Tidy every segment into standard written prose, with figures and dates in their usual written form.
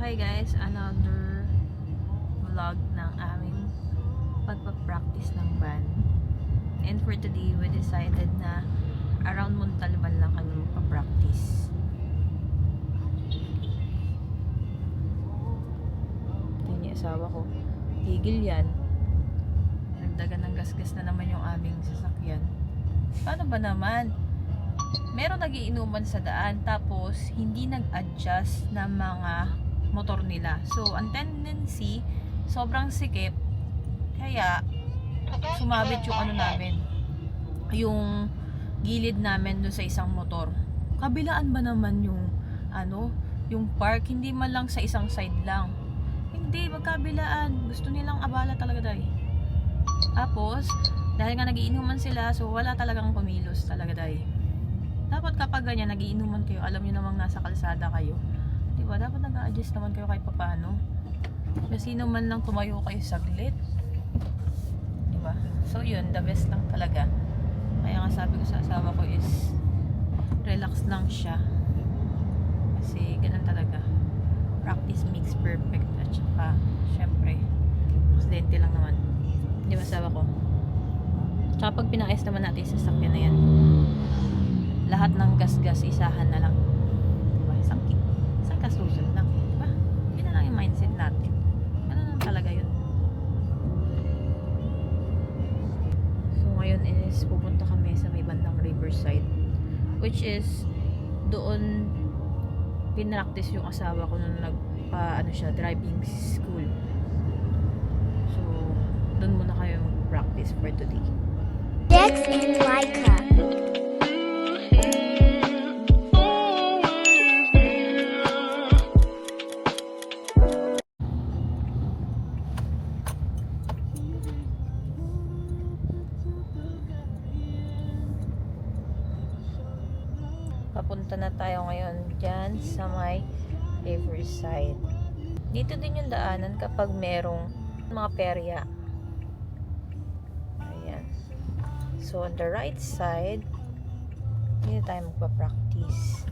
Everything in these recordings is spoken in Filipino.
Hi guys, another vlog ng aming pagpa-practice ng band. And for today, we decided na around Montalban lang kami magpa-practice. Ito yung asawa ko. Higil yan. Nagdagan ng gasgas na naman yung aming sasakyan. Paano ba naman? Meron nagiinuman sa daan tapos hindi nag-adjust ng mga motor nila. So, ang tendency, sobrang sikip. Kaya, sumabit yung ano namin. Yung gilid namin dun sa isang motor. Kabilaan ba naman yung yung park? Hindi man lang sa isang side lang. Hindi, magkabilaan. Gusto nilang abala talaga dahil. Tapos, dahil nga nagiinuman sila, so wala talagang kumilos talaga dahil. Dapat kapag ganyan, nagiinuman kayo, alam niyo namang nasa kalsada kayo. Diba? Dapat nag-a-adjust naman kayo kahit papaano. Kasi naman lang tumayo kayo saglit. Diba? So yun, the best lang talaga. Kaya nga sabi ko sa asawa ko is relax lang siya. Kasi ganun talaga. Practice makes perfect. At saka, syempre, aksidente lang naman. Diba asawa ko? Tsaka pag pinaayos naman natin sa sasakyan na yan, lahat ng gas-gas isahan na lang. Diba? Isang kasusun lang. Diba? Yun na lang yung mindset natin. Ano lang talaga yun. So ngayon is pupunta kami sa may bandang Riverside, which is doon pinractice yung asawa ko nung driving school. So doon muna kayo mag-practice for today. Dex and Laika. Papunta na tayo ngayon dyan sa may Riverside. Dito din yung daanan kapag merong mga perya. Ayan. So on the right side, dito tayo magpa-practice.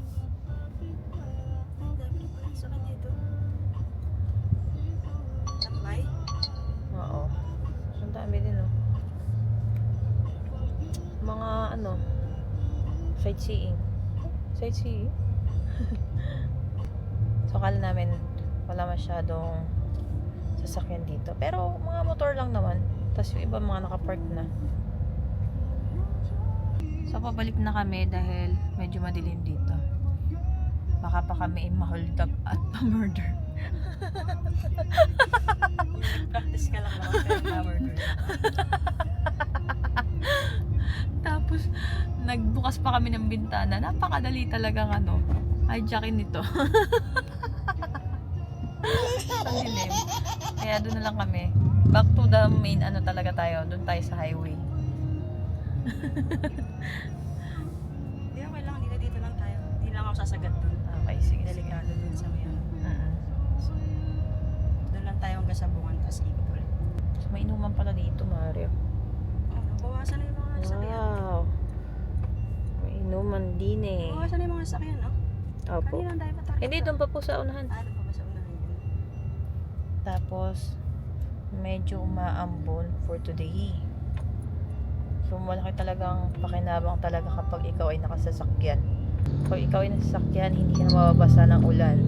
Oo. So ang dami din mga sightseeing. So akala namin wala masyadong sasakyan dito, pero mga motor lang naman, tapos yung iba mga nakapark na. So pabalik na kami dahil medyo madilim dito. Baka pa kami ma-hold up at pa-murder. Practice ka lang naman kayo na-murder. Tapos nagbukas pa kami ng bintana. Napakadali talagang hijackin nito. Ang dilim. Kaya doon na lang kami. Back to the main talaga tayo. Doon tayo sa highway. Hindi, okay lang. Dito lang tayo. Hindi lang ako sasagat doon. Okay, sige. Delikado doon sa may So, doon lang tayo hanggang sa bungan, tapos ikot ulit. So may inuman pala dito, Mario. Oh, nabawasan na yung mga sasakyan. Wow. May inuman din eh. Nabawasan na yung mga sasakyan, no? Opo. Kanina tayo patakot. Hindi, doon pa po sa unahan. Doon pa ba sa unahan yun? Tapos, medyo umaambon for today. So, malaki talagang pakinabang talaga kapag ikaw ay nakasasakyan. Kapag ikaw ay nasasakyan, hindi ka na mababasa ng ulan.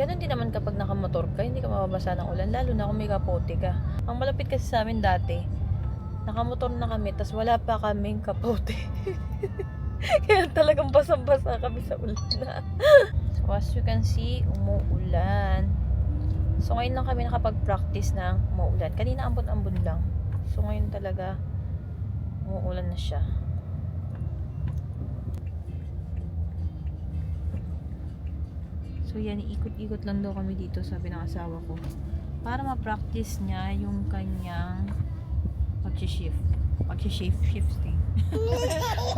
Ganon din naman kapag nakamotor ka, hindi ka mababasa ng ulan, lalo na kung may kapote ka. Ang malapit kasi sa amin dati, nakamotor na kami, tas wala pa kaming kapote. Kaya talagang basang-basa kami sa ulan na. So as you can see, umuulan. So ngayon lang kami nakapag-practice ng umuulan. Kanina ambon-ambon lang. So ngayon talaga, umuulan na siya. So yan, ikot-ikot lang daw kami dito, sabi ng asawa ko. Para ma-practice niya yung kanyang shifting.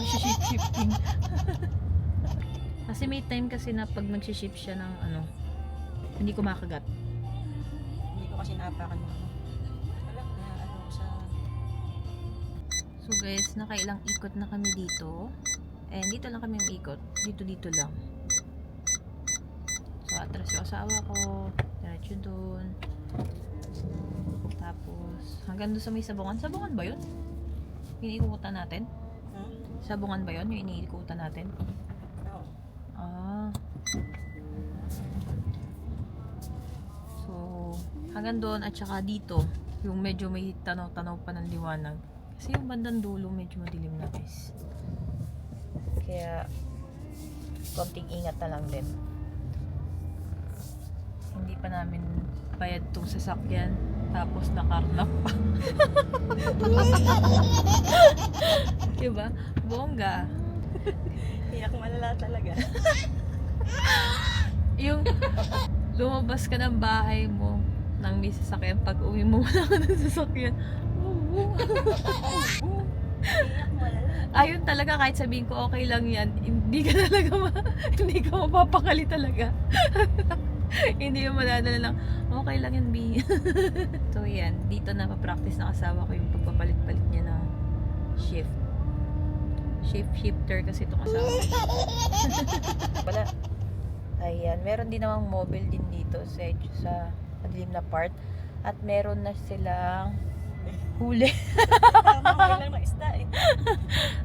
Shifting. Kasi may time kasi na pag nag-shift siya ng hindi ko makagat. Hindi ko kasi naapakan mo. Wala, ko sa... So guys, nakailang ikot na kami dito. And dito lang kami ikot. Dito lang. asawa ko. Diretso doon. Tapos, hanggang doon sa may sabungan. Sabungan ba yun? Iniikutan natin? Sabungan ba yun? Yung iniikutan natin? Oo. Ah. So, hanggang doon at saka dito, yung medyo may tanaw-tanaw pa ng liwanag. Kasi yung bandang dulo medyo madilim na guys. Kaya, konting ingat na lang din. Hindi pa namin bayad tong sasakyan. Tapos nakarnap pa. Diba? Bongga. Iyak malala talaga. Yung lumabas ka ng bahay mo nang may sasakyan, pag uwi mo wala ka ng sasakyan. Iyak malala. Ayun talaga, kahit sabihin ko okay lang yan, hindi ka talaga hindi ka mapapakali talaga. Hindi mo madadala lang, okay lang yan, B. So yan, dito na pa-practice ng asawa ko yung pagpapalit-palit niya ng shift. Shift shifter kasi itong asawa ko. Wala. Ayan, meron din namang mobile din dito sa madilim na part. At meron na silang huli. Parang lang na isda eh.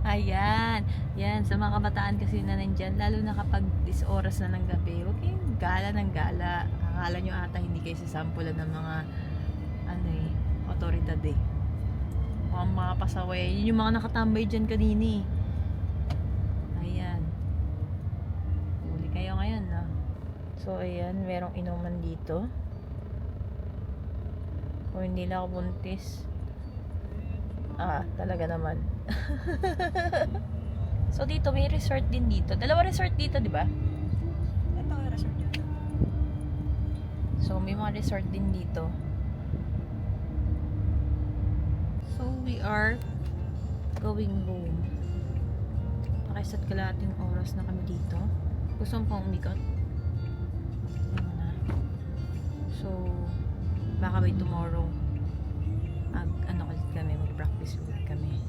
Ayan. Yan, sa mga kabataan kasi na nandyan, lalo na kapag 10 oras na ng gabi, huwag kayong gala ng gala. Akala nyo ata hindi kayo sasampulan ng mga otoridad eh. Mga pasaway. Yun yung mga nakatambay dyan kanini. Ayan. Huli kayo ngayon, no? So, ayan, merong inuman dito. Kung hindi na ako buntis. Talaga naman. So dito may resort din dito. Dalawa resort dito, di ba? Ito ang resort yun. So may mga resort din dito. So we are going home. Nakaisat kalahating oras na kami dito. Gusto mo pang umikot? Ayan na. So baka by tomorrow ulit kami, mag-practice ulit kami.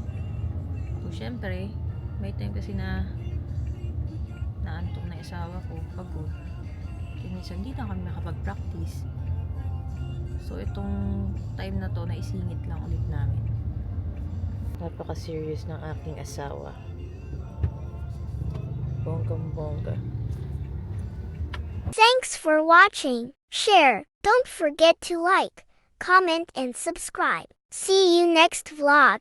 So syempre may time kasi na naantok na asawa ko, pagod. Kaya minsan hindi na kami nakapag-practice. So itong time na to, naisingit lang ulit namin. Napaka-serious ng aking asawa. Bonggang-bongga. Thanks for watching. Share. Don't forget to like, comment, and subscribe. See you next vlog.